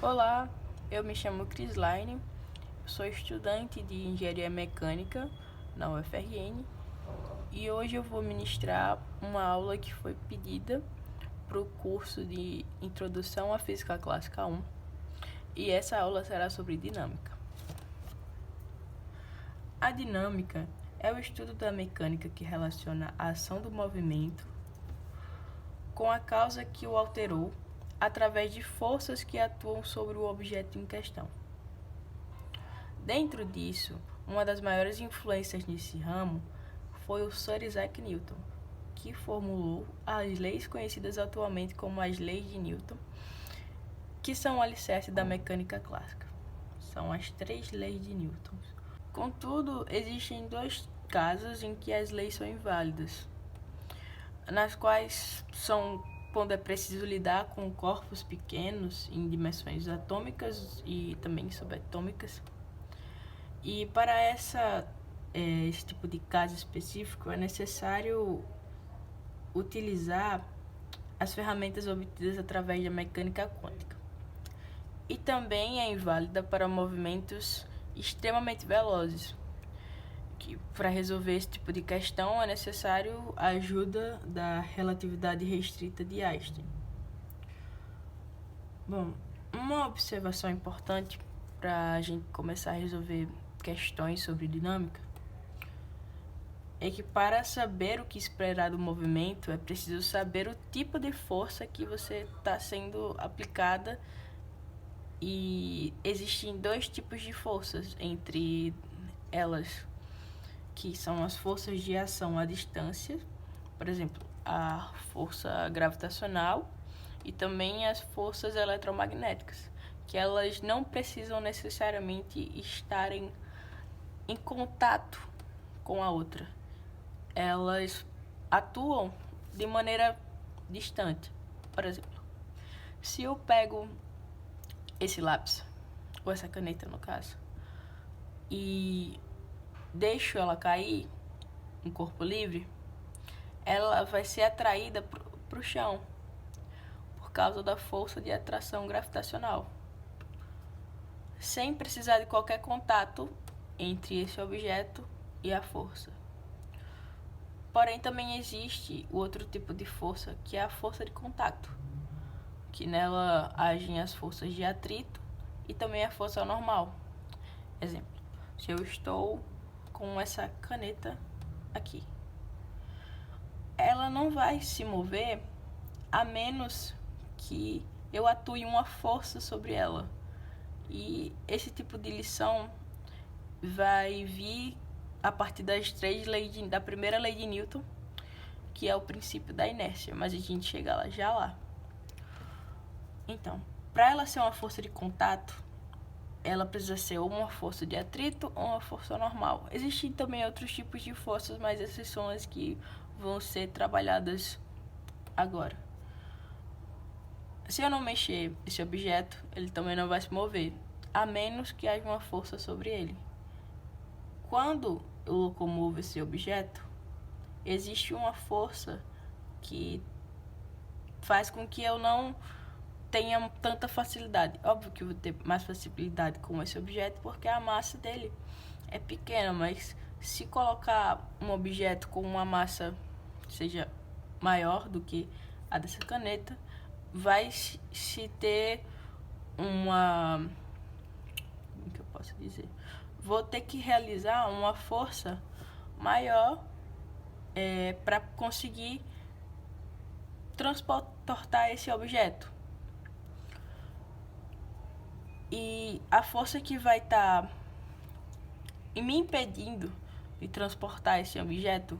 Olá, eu me chamo Crislaine, sou estudante de Engenharia Mecânica na UFRN e hoje eu vou ministrar uma aula que foi pedida para o curso de Introdução à Física Clássica 1 e essa aula será sobre dinâmica. A dinâmica é o estudo da mecânica que relaciona a ação do movimento com a causa que o alterou através de forças que atuam sobre o objeto em questão. Dentro disso, uma das maiores influências nesse ramo foi o Sir Isaac Newton, que formulou as leis conhecidas atualmente como as leis de Newton, que são o alicerce da mecânica clássica. São as 3 leis de Newton. Contudo, existem 2 casos em que as leis são inválidas, nas quais são quando é preciso lidar com corpos pequenos em dimensões atômicas e também subatômicas. E para esse tipo de caso específico é necessário utilizar as ferramentas obtidas através da mecânica quântica. E também é inválida para movimentos extremamente velozes, que para resolver esse tipo de questão é necessário a ajuda da relatividade restrita de Einstein. Bom, uma observação importante para a gente começar a resolver questões sobre dinâmica é que para saber o que esperar do movimento é preciso saber o tipo de força que você está sendo aplicada, e existem 2 tipos de forças entre elas, que são as forças de ação à distância, por exemplo, a força gravitacional e também as forças eletromagnéticas, que elas não precisam necessariamente estarem em contato com a outra. Elas atuam de maneira distante. Por exemplo, se eu pego esse lápis, ou essa caneta no caso, e deixo ela cair em corpo livre, ela vai ser atraída para o chão por causa da força de atração gravitacional, sem precisar de qualquer contato entre esse objeto e a força. Porém, também existe o outro tipo de força, que é a força de contato, que nela agem as forças de atrito e também a força normal. Exemplo, se eu estou com essa caneta aqui, ela não vai se mover a menos que eu atue uma força sobre ela. E esse tipo de lição vai vir a partir das 3 leis da primeira lei de Newton, que é o princípio da inércia, mas a gente chega lá já lá. Então, para ela ser uma força de contato, ela precisa ser ou uma força de atrito ou uma força normal. Existem também outros tipos de forças, mas essas são as que vão ser trabalhadas agora. Se eu não mexer esse objeto, ele também não vai se mover, a menos que haja uma força sobre ele. Quando eu locomovo esse objeto, existe uma força que faz com que eu não tenha tanta facilidade. Óbvio que eu vou ter mais facilidade com esse objeto porque a massa dele é pequena, mas se colocar um objeto com uma massa seja maior do que a dessa caneta, vai se ter uma... como que eu posso dizer? Vou ter que realizar uma força maior para conseguir transportar esse objeto. E a força que vai estar me impedindo de transportar esse objeto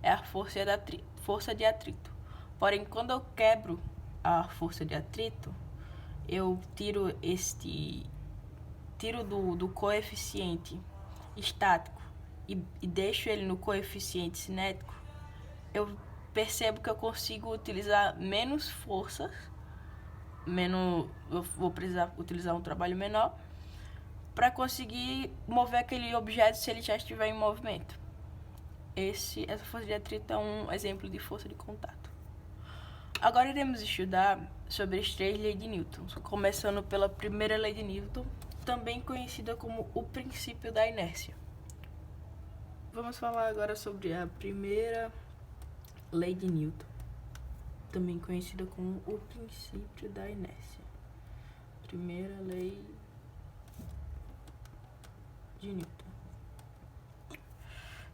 é a força de atrito. Porém, quando eu quebro a força de atrito, eu tiro do coeficiente estático e deixo ele no coeficiente cinético, eu percebo que eu consigo utilizar menos forças, eu vou precisar utilizar um trabalho menor para conseguir mover aquele objeto se ele já estiver em movimento. Essa força de atrito é um exemplo de força de contato. Agora iremos estudar sobre as 3 leis de Newton, começando pela primeira lei de Newton, também conhecida como o princípio da inércia. Vamos falar agora sobre a primeira lei de Newton, também conhecida como o princípio da inércia. Primeira lei de Newton.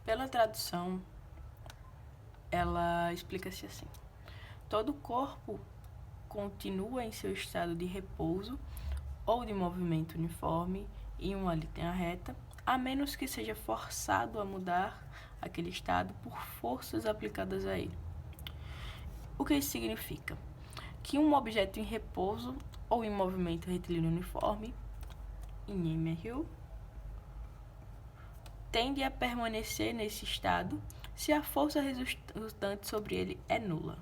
Pela tradução, ela explica-se assim: todo corpo continua em seu estado de repouso ou de movimento uniforme em uma linha reta, a menos que seja forçado a mudar aquele estado por forças aplicadas a ele. O que isso significa? Que um objeto em repouso ou em movimento retilíneo uniforme, em MRU, tende a permanecer nesse estado se a força resultante sobre ele é nula.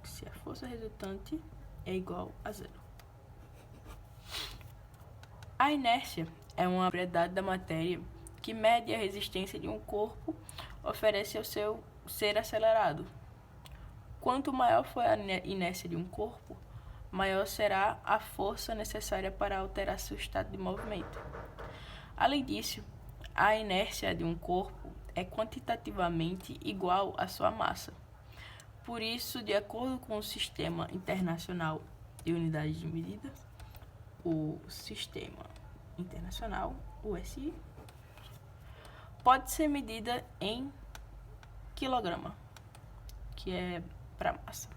Se a força resultante é igual a zero. A inércia é uma propriedade da matéria que mede a resistência de um corpo, oferece ao seu ser acelerado. Quanto maior for a inércia de um corpo, maior será a força necessária para alterar seu estado de movimento. Além disso, a inércia de um corpo é quantitativamente igual à sua massa. Por isso, de acordo com o Sistema Internacional de Unidades de Medida, o Sistema Internacional, o SI, pode ser medida em quilograma, que é para massa.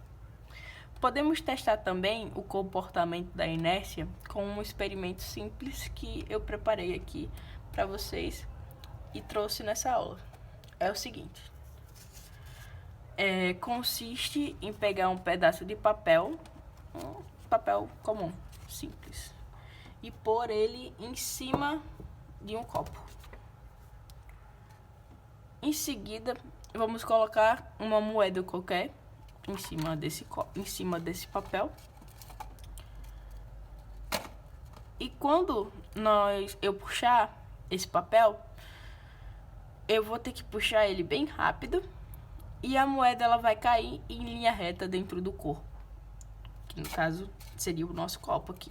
Podemos testar também o comportamento da inércia com um experimento simples que eu preparei aqui para vocês e trouxe nessa aula. É o seguinte: consiste em pegar um pedaço de papel, um papel comum, simples, e pôr ele em cima de um copo. Em seguida, vamos colocar uma moeda qualquer em cima desse papel. E quando eu puxar esse papel, eu vou ter que puxar ele bem rápido e a moeda ela vai cair em linha reta dentro do corpo, que no caso seria o nosso copo aqui.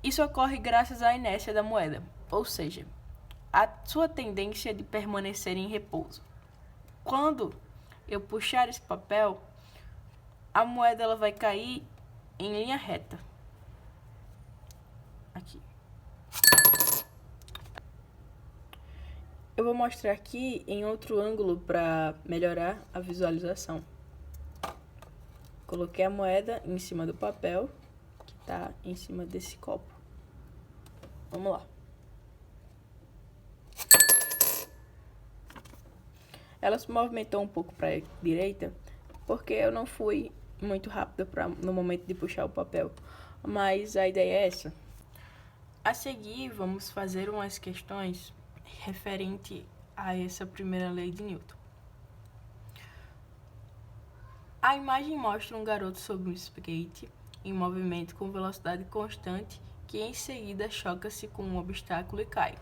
Isso ocorre graças à inércia da moeda, ou seja, a sua tendência de permanecer em repouso. Quando eu puxar esse papel, a moeda ela vai cair em linha reta. Aqui. Eu vou mostrar aqui em outro ângulo para melhorar a visualização. Coloquei a moeda em cima do papel, que está em cima desse copo. Vamos lá. Ela se movimentou um pouco para a direita, porque eu não fui muito rápido no momento de puxar o papel. Mas a ideia é essa. A seguir, vamos fazer umas questões referente a essa primeira lei de Newton. A imagem mostra um garoto sobre um skate em movimento com velocidade constante que em seguida choca-se com um obstáculo e cai.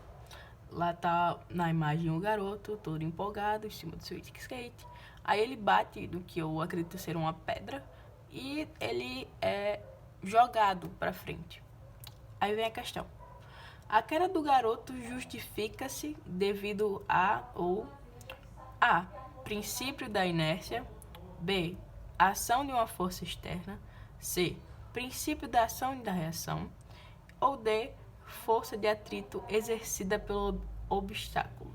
Lá tá na imagem o garoto todo empolgado em cima do seu skate. Aí ele bate no que eu acredito ser uma pedra e ele é jogado para frente. Aí vem a questão: a queda do garoto justifica-se devido a ou A, princípio da inércia, B, ação de uma força externa, C, princípio da ação e da reação, ou D, força de atrito exercida pelo obstáculo.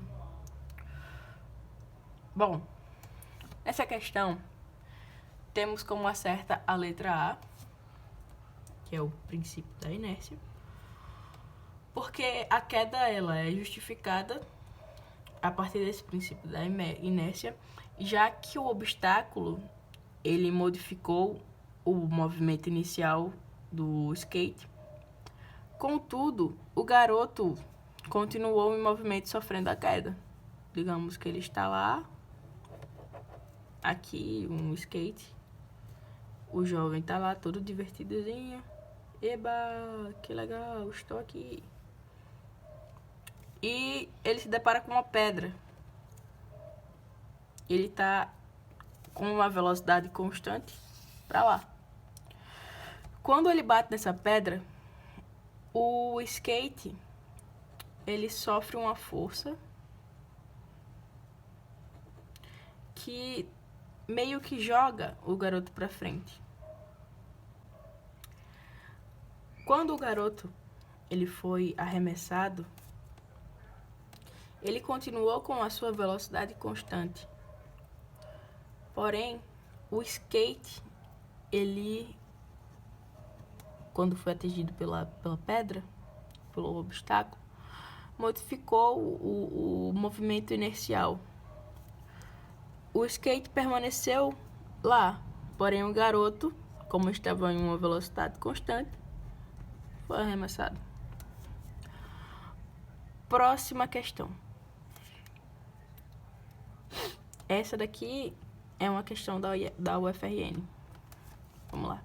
Bom, nessa questão temos como certa a letra A, que é o princípio da inércia, porque a queda ela é justificada a partir desse princípio da inércia, já que o obstáculo ele modificou o movimento inicial do skate. Contudo, o garoto continuou em movimento sofrendo a queda. Digamos que ele está lá, aqui um skate, o jovem está lá todo divertidozinho. Eba, que legal, estou aqui. E ele se depara com uma pedra. Ele está com uma velocidade constante para lá. Quando ele bate nessa pedra, o skate ele sofre uma força que meio que joga o garoto para frente. Quando o garoto ele foi arremessado, ele continuou com a sua velocidade constante. Porém, o skate, ele, quando foi atingido pela pedra, pelo obstáculo, modificou o movimento inercial. O skate permaneceu lá, porém o garoto, como estava em uma velocidade constante, foi arremessado. Próxima questão. Essa daqui é uma questão da UFRN. Vamos lá.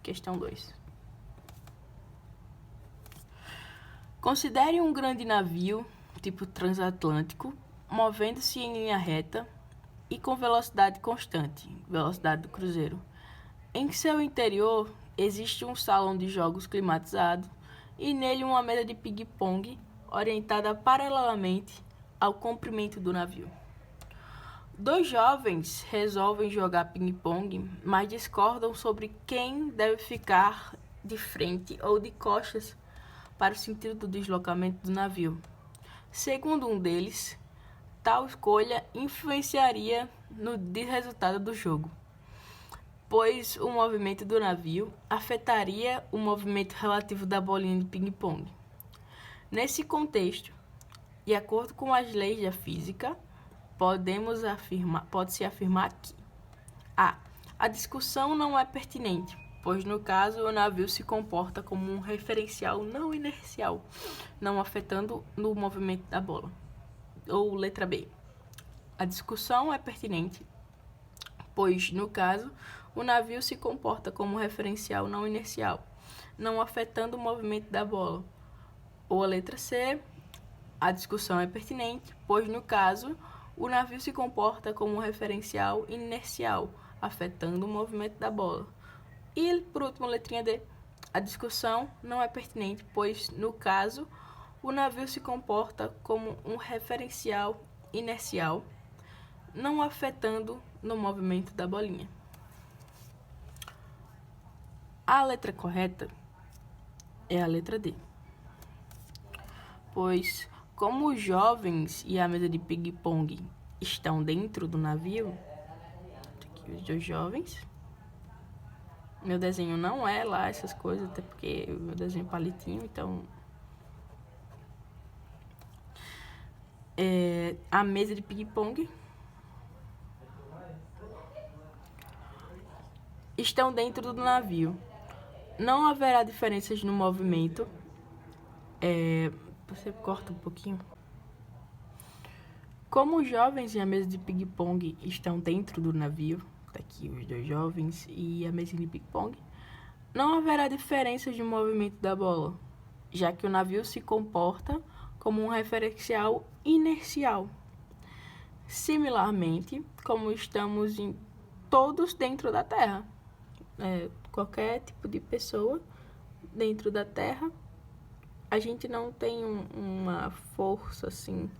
Questão 2. Considere um grande navio, tipo transatlântico, movendo-se em linha reta e com velocidade constante, velocidade do cruzeiro. Em seu interior existe um salão de jogos climatizado e nele uma mesa de ping-pong orientada paralelamente ao comprimento do navio. Dois jovens resolvem jogar ping-pong, mas discordam sobre quem deve ficar de frente ou de costas para o sentido do deslocamento do navio. Segundo um deles, tal escolha influenciaria no resultado do jogo, pois o movimento do navio afetaria o movimento relativo da bolinha de ping-pong. Nesse contexto, de acordo com as leis da física, pode-se afirmar que a discussão não é pertinente, pois no caso o navio se comporta como um referencial não inercial, não afetando no movimento da bola. Ou letra B. A discussão é pertinente, pois no caso o navio se comporta como um referencial não inercial, não afetando o movimento da bola. Ou a letra C. A discussão é pertinente, pois no caso o navio se comporta como um referencial inercial, afetando o movimento da bola. E, por último, a letrinha D. A discussão não é pertinente, pois, no caso, o navio se comporta como um referencial inercial, não afetando no movimento da bolinha. A letra correta é a letra D, pois, como os jovens e a mesa de ping-pong estão dentro do navio, aqui os dois jovens. Meu desenho não é lá essas coisas, até porque o meu desenho é palitinho, então... a mesa de ping-pong estão dentro do navio. Não haverá diferenças no movimento. Você corta um pouquinho. Como os jovens e a mesa de ping-pong estão dentro do navio, tá aqui os dois jovens e a mesa de ping-pong, não haverá diferenças no movimento da bola, já que o navio se comporta como um referencial inercial. Similarmente, como estamos todos dentro da Terra, qualquer tipo de pessoa dentro da Terra, a gente não tem uma força assim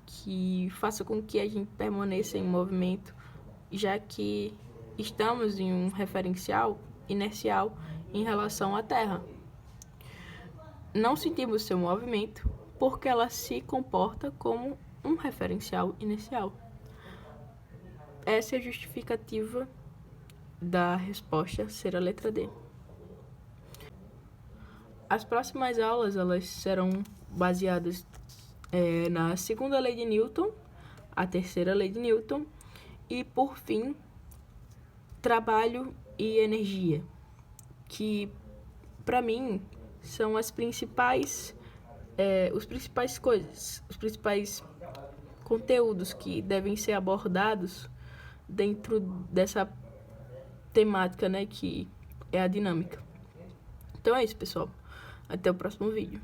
que faça com que a gente permaneça em movimento, já que estamos em um referencial inercial em relação à Terra. Não sentimos seu movimento porque ela se comporta como um referencial inercial. Essa é a justificativa da resposta ser a letra D. As próximas aulas elas serão baseadas na segunda lei de Newton, a terceira lei de Newton e, por fim, trabalho e energia, que, para mim, são os principais conteúdos que devem ser abordados dentro dessa temática, né, que é a dinâmica. Então é isso, pessoal. Até o próximo vídeo.